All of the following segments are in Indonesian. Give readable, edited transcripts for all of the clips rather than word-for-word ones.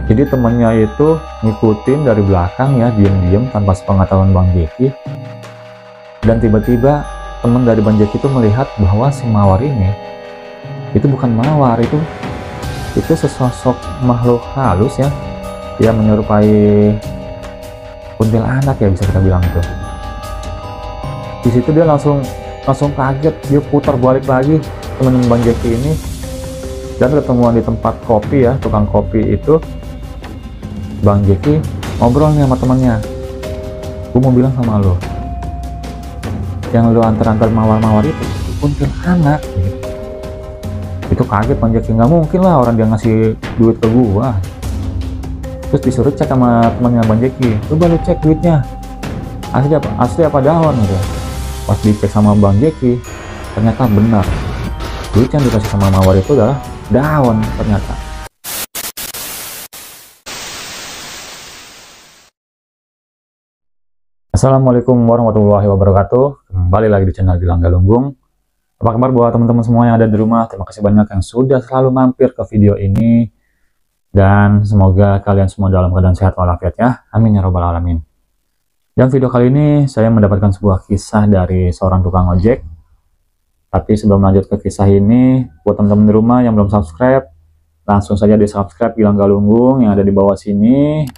Jadi temennya itu ngikutin dari belakang ya, diam-diam tanpa sepengetahuan Bang Jeki. Dan tiba-tiba teman dari Bang Jeki itu melihat bahwa si Mawar ini itu bukan Mawar, itu sesosok makhluk halus ya, yang menyerupai kuntilanak ya, bisa kita bilang itu. Di situ dia langsung kaget, dia putar balik lagi teman Bang Jeki ini, dan ketemuan di tempat kopi ya, tukang kopi itu. Bang Jeki ngobrol nih sama temannya, gue mau bilang sama lo, yang lo antar-antar mawar-mawar itu kuntilanak gitu. Itu kaget Bang Jeki, nggak mungkin lah orang dia ngasih duit ke gua. Terus disuruh cek sama temannya Bang Jeki, coba lo cek duitnya asli apa daun gitu. Pas dicek sama Bang Jeki, ternyata benar, duit yang dikasih sama mawar itu adalah daun ternyata. Assalamualaikum warahmatullahi wabarakatuh. Kembali lagi di channel Gilang Galunggung. Apa kabar buat teman-teman semua yang ada di rumah? Terima kasih banyak yang sudah selalu mampir ke video ini. Dan semoga kalian semua dalam keadaan sehat walafiat ya. Amin ya robbal alamin. Dan video kali ini saya mendapatkan sebuah kisah dari seorang tukang ojek. Tapi sebelum lanjut ke kisah ini, buat teman-teman di rumah yang belum subscribe, langsung saja di subscribe Gilang Galunggung yang ada di bawah sini.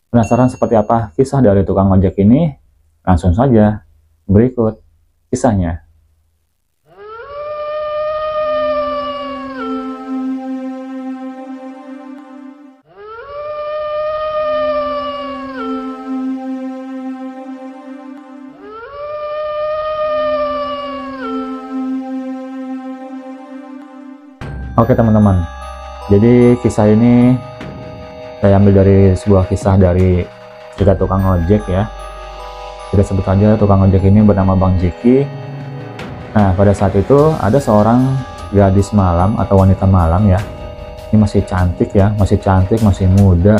Penasaran seperti apa kisah dari tukang ojek ini? Langsung saja, berikut kisahnya. Oke teman-teman, jadi kisah ini saya ambil dari sebuah kisah dari cerita tukang ojek ya. Kita sebut saja tukang ojek ini bernama Bang Jeki. Nah, pada saat itu ada seorang gadis malam atau wanita malam ya. Ini masih cantik ya, masih cantik, masih muda.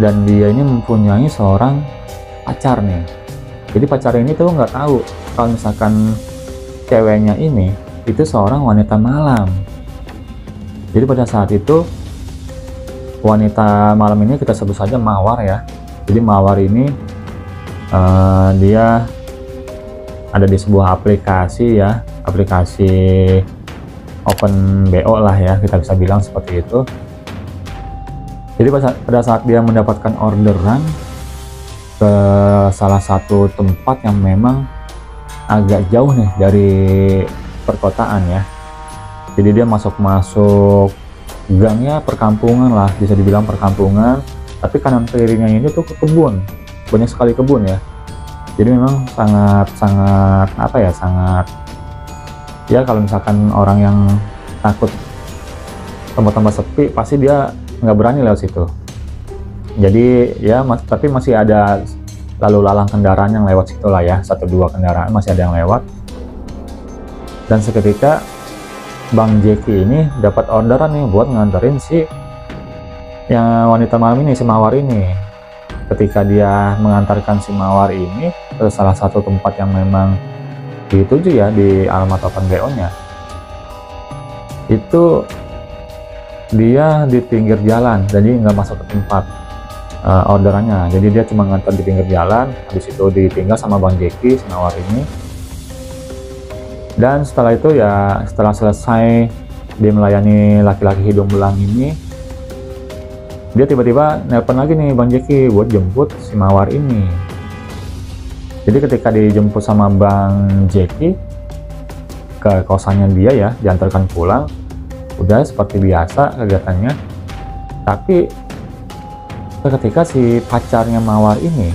Dan dia ini mempunyai seorang pacar nih. Jadi pacar ini tuh nggak tahu kalau misalkan ceweknya ini itu seorang wanita malam. Jadi pada saat itu wanita malam ini kita sebut saja Mawar ya. Jadi Mawar ini dia ada di sebuah aplikasi ya, aplikasi open BO lah ya, kita bisa bilang seperti itu. Jadi pada saat dia mendapatkan orderan ke salah satu tempat yang memang agak jauh nih dari perkotaan ya. Jadi dia masuk gangnya perkampungan lah, bisa dibilang perkampungan, tapi kanan kirinya ini tuh kebun, banyak sekali kebun ya. Jadi memang sangat apa ya, sangat ya, kalau misalkan orang yang takut tempat-tempat sepi pasti dia nggak berani lewat situ. Jadi ya tapi masih ada lalu lalang kendaraan yang lewat situ lah ya, 1-2 kendaraan masih ada yang lewat. Dan seketika Bang Jeki ini dapat orderan nih buat nganterin si yang wanita malam ini, si Mawar ini. Ketika dia mengantarkan si Mawar ini ke salah satu tempat yang memang dituju ya di alamat open BO nya, itu dia di pinggir jalan, jadi nggak masuk ke tempat orderannya. Jadi dia cuma ngantar di pinggir jalan, habis itu ditinggal sama Bang Jeki, si Mawar ini. Dan setelah itu ya, setelah selesai dia melayani laki-laki hidung belang ini, dia tiba-tiba nelpon lagi nih Bang Jeki buat jemput si Mawar ini. Jadi ketika dijemput sama Bang Jeki ke kosannya dia ya, diantarkan pulang, udah seperti biasa kegiatannya. Tapi ketika si pacarnya Mawar ini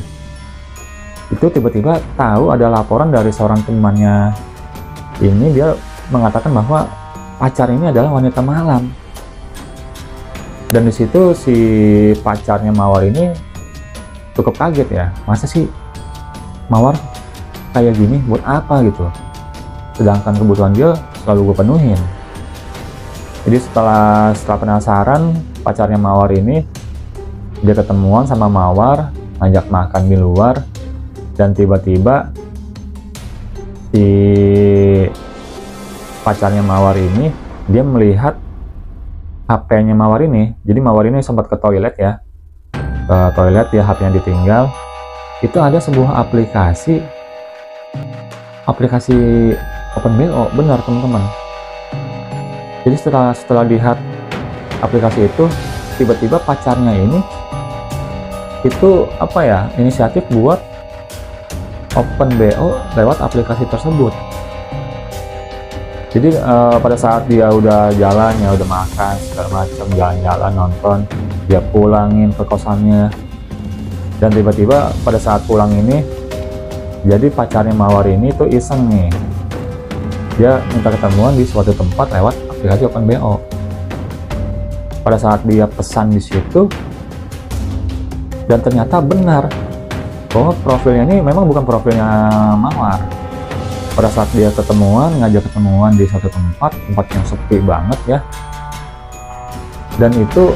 itu tiba-tiba tahu ada laporan dari seorang temannya ini, dia mengatakan bahwa pacar ini adalah wanita malam. Dan disitu si pacarnya Mawar ini cukup kaget ya, masa sih Mawar kayak gini, buat apa gitu, sedangkan kebutuhan dia selalu gue penuhin. Jadi setelah penasaran, pacarnya Mawar ini dia ketemuan sama Mawar, ngajak makan di luar. Dan tiba-tiba si pacarnya Mawar ini dia melihat HP-nya Mawar ini. Jadi Mawar ini sempat ke toilet ya, HP-nya ditinggal. Itu ada sebuah aplikasi OpenBO, benar teman-teman. Jadi setelah lihat aplikasi itu, tiba-tiba pacarnya ini itu apa ya, inisiatif buat OpenBO lewat aplikasi tersebut. Jadi pada saat dia udah jalan ya, udah makan segala macam, jalan-jalan, nonton, dia pulangin ke kosannya. Dan tiba-tiba pada saat pulang ini, jadi pacarnya Mawar ini tuh iseng nih, dia minta ketemuan di suatu tempat lewat aplikasi OpenBO. Pada saat dia pesan di situ, dan ternyata benar bahwa profilnya ini memang bukan profilnya Mawar. Pada saat dia ngajak ketemuan di satu tempat yang sepi banget ya, dan itu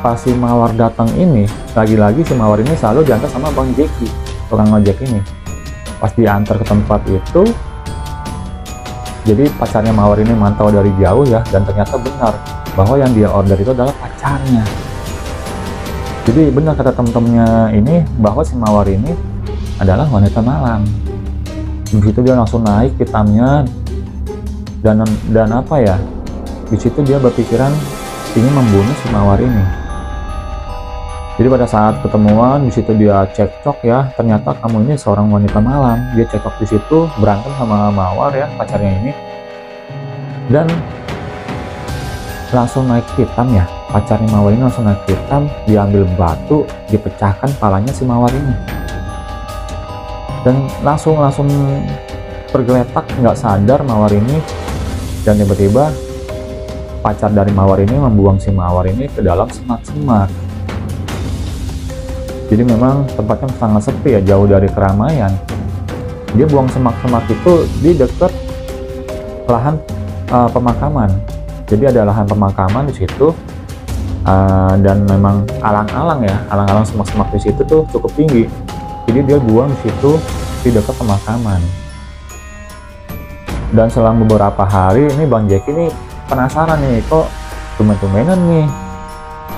pas si Mawar datang ini, lagi-lagi si Mawar ini selalu diantar sama Bang Jeki, tukang ojek ini. Pas diantar ke tempat itu, jadi pacarnya Mawar ini mantau dari jauh ya, dan ternyata benar bahwa yang dia order itu adalah pacarnya. Jadi benar kata temen-temennya ini, bahwa si Mawar ini adalah wanita malam. Begitu dia langsung naik hitamnya, dan apa ya, di situ dia berpikiran ingin membunuh si Mawar ini. Jadi pada saat ketemuan di situ dia cekcok ya, ternyata kamu ini seorang wanita malam. Dia cekcok di situ, berantem sama Mawar ya, pacarnya ini, dan langsung naik hitam ya. Pacarnya Mawar ini langsung naik hitam, diambil batu, dipecahkan palanya si Mawar ini, dan langsung tergeletak nggak sadar Mawar ini. Dan tiba-tiba pacar dari Mawar ini membuang si Mawar ini ke dalam semak-semak. Jadi memang tempatnya sangat sepi ya, jauh dari keramaian. Dia buang semak-semak itu di dekat lahan pemakaman. Jadi ada lahan pemakaman di situ, dan memang alang-alang ya, alang-alang semak-semak di situ tuh cukup tinggi. Jadi dia buang di situ di dekat pemakaman. Dan selang beberapa hari ini Bang Jeki ini penasaran nih, kok tumben-tumbenan nih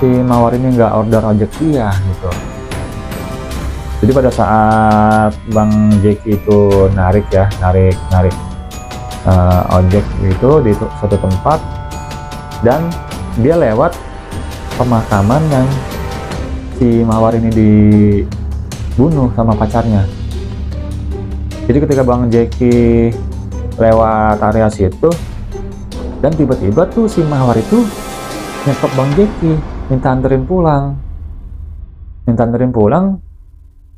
si Mawar ini nggak order ojek dia gitu. Jadi pada saat Bang Jeki itu narik ojek itu di suatu tempat, dan dia lewat pemakaman yang si Mawar ini dibunuh sama pacarnya. Jadi ketika Bang Jeki lewat area situ, dan tiba-tiba tuh si Mawar itu nyekop Bang Jeki, minta anterin pulang.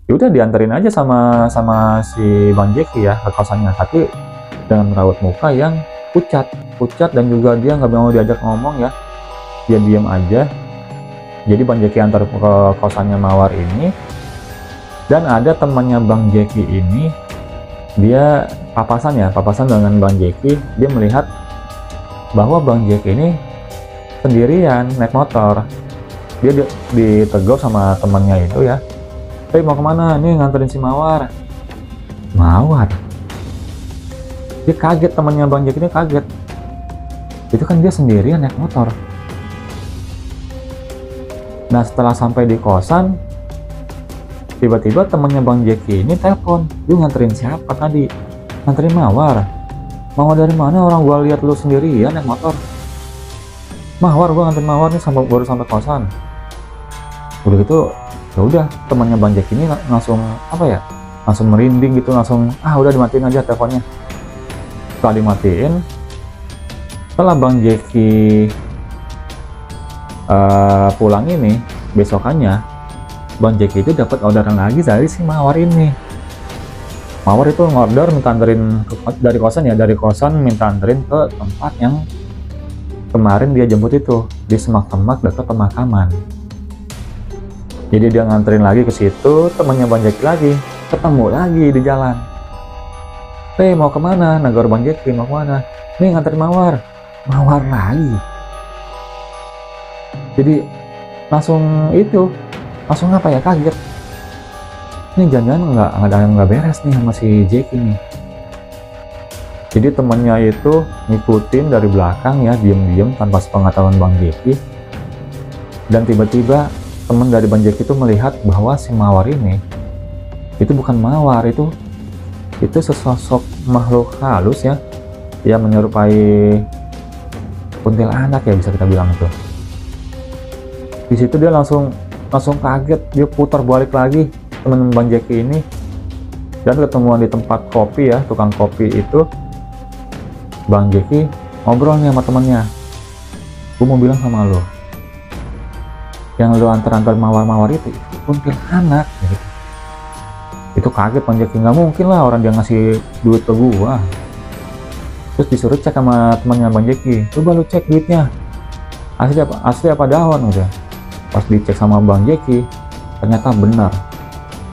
Ya udah dianterin aja sama si Bang Jeki ya ke kosannya, tapi dengan raut muka yang pucat, dan juga dia nggak mau diajak ngomong ya, dia diam aja. Jadi Bang Jeki antar ke kosannya Mawar ini, dan ada temannya Bang Jeki ini, dia papasan dengan Bang Jeki. Dia melihat bahwa Bang Jeki ini sendirian naik motor. Dia ditegur sama temannya itu ya, mau kemana? Nih nganterin si Mawar. Dia kaget, temannya Bang Jeki ini kaget. Itu kan dia sendirian naik motor. Nah setelah sampai di kosan, tiba-tiba temannya Bang Jeki ini telepon, "Lu nganterin siapa tadi?" "Nganterin Mawar." "Mawar dari mana? Orang gua lihat lu sendirian naik motor." "Mawar, gua nganterin Mawar nih, baru sampai kosan." Udah gitu, ya udah temannya Bang Jeki ini langsung langsung merinding gitu, langsung udah dimatiin aja teleponnya. Setelah dimatiin, setelah Bang Jeki pulang ini, besokannya Bang Jeki itu dapat orderan lagi dari si Mawar ini. Mawar itu ngorder minta anterin dari kosan minta anterin ke tempat yang kemarin dia jemput itu, di semak-semak dekat pemakaman. Jadi dia nganterin lagi ke situ, temannya Bang Jeki lagi ketemu lagi di jalan. Mau kemana?" Negor Bang Jeki, "Mau kemana?" "Nih nganterin Mawar." Mawar lagi. Jadi langsung apa ya, kaget. Ini jangan-jangan nggak beres nih sama si Jeki nih. Jadi temennya itu ngikutin dari belakang ya, diem-diem tanpa sepengetahuan Bang Jeki. Dan tiba-tiba teman dari Bang Jeki itu melihat bahwa si Mawar ini itu bukan Mawar, itu sesosok makhluk halus ya, yang menyerupai kuntilanak ya, bisa kita bilang itu. Di situ dia langsung kaget, dia putar balik lagi teman Bang Jeki ini, dan ketemuan di tempat kopi ya, tukang kopi itu. Bang Jeki ngobrol nih sama temennya, gue mau bilang sama lo, yang lo antar-antar mawar-mawar itu kuntilanak gitu. Itu kaget Bang Jeki, nggak mungkin lah orang dia ngasih duit ke gua. Terus disuruh cek sama temannya Bang Jeki, coba lo cek duitnya asli apa daun udah. Pas dicek sama Bang Jeki, ternyata benar,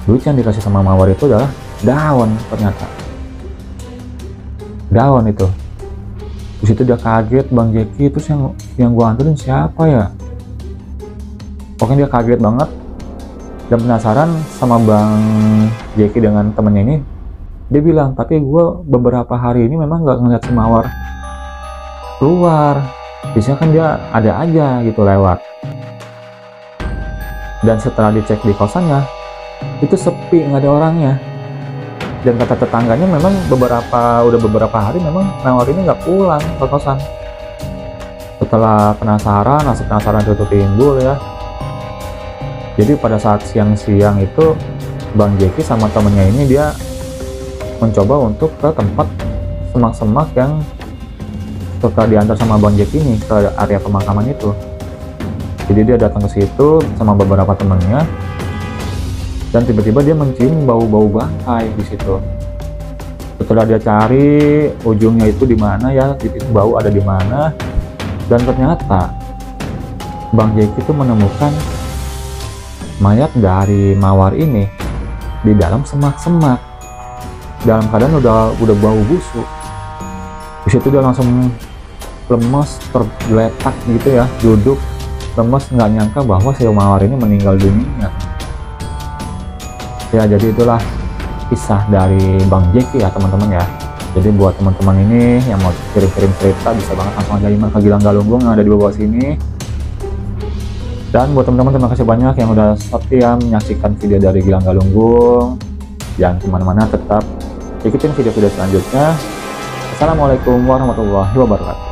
duit yang dikasih sama mawar itu adalah daun. Ternyata daun itu. Di situ dia kaget Bang Jeki, terus yang gua anterin siapa ya? Pokoknya dia kaget banget dan penasaran sama Bang Jeki dengan temennya ini. Dia bilang, tapi gua beberapa hari ini memang nggak ngeliat si Mawar keluar. Biasanya kan dia ada aja gitu lewat. Dan setelah dicek di kosannya, itu sepi, nggak ada orangnya. Dan kata tetangganya memang udah beberapa hari memang Mawar ini nggak pulang ke kosan. Setelah rasa penasaran itu timbul ya. Jadi pada saat siang-siang itu Bang Jeki sama temennya ini dia mencoba untuk ke tempat semak-semak yang suka diantar sama Bang Jeki ini ke area pemakaman itu. Jadi dia datang ke situ sama beberapa temennya. Dan tiba-tiba dia mencium bau-bau bangkai di situ. Setelah dia cari ujungnya itu di mana ya, titik bau ada di mana, dan ternyata Bang Jeki itu menemukan mayat dari Mawar ini di dalam semak-semak, dalam keadaan udah bau busuk. Di situ dia langsung lemas, tergeletak gitu ya, duduk lemas, nggak nyangka bahwa si Mawar ini meninggal dunia. Ya, jadi itulah kisah dari Bang Jeki ya teman-teman ya. Jadi buat teman-teman ini yang mau kirim-kirim cerita bisa banget langsung aja email ke Gilang Galunggung yang ada di bawah sini. Dan buat teman-teman terima kasih banyak yang udah setia menyaksikan video dari Gilang Galunggung. Jangan kemana-mana, tetap ikutin video-video selanjutnya. Assalamualaikum warahmatullahi wabarakatuh.